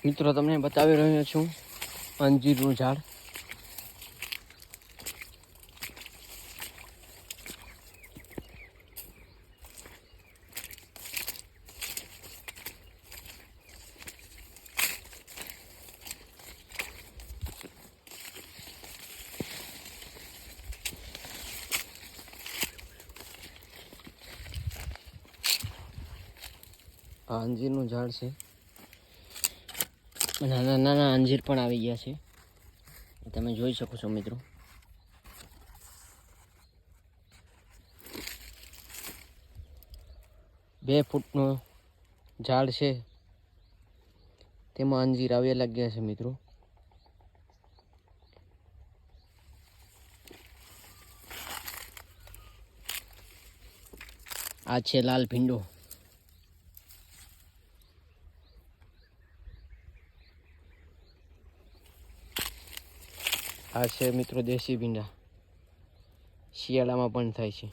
મિત્રો તમને બતાવી રહ્યો છું અંજીરનું ઝાડ. આ અંજીરનું ઝાડ છે. નાના નાના અંજીર પણ આવી ગયા છે, તમે જોઈ શકો છો મિત્રો. બે ફૂટનો ઝાડ છે, તેમાં અંજીર આવ્યા લાગ્યા છે મિત્રો. આ છે લાલ ભીંડો. આ છે મિત્રો દેશી ભીંડા, શિયાળામાં પણ થાય છે.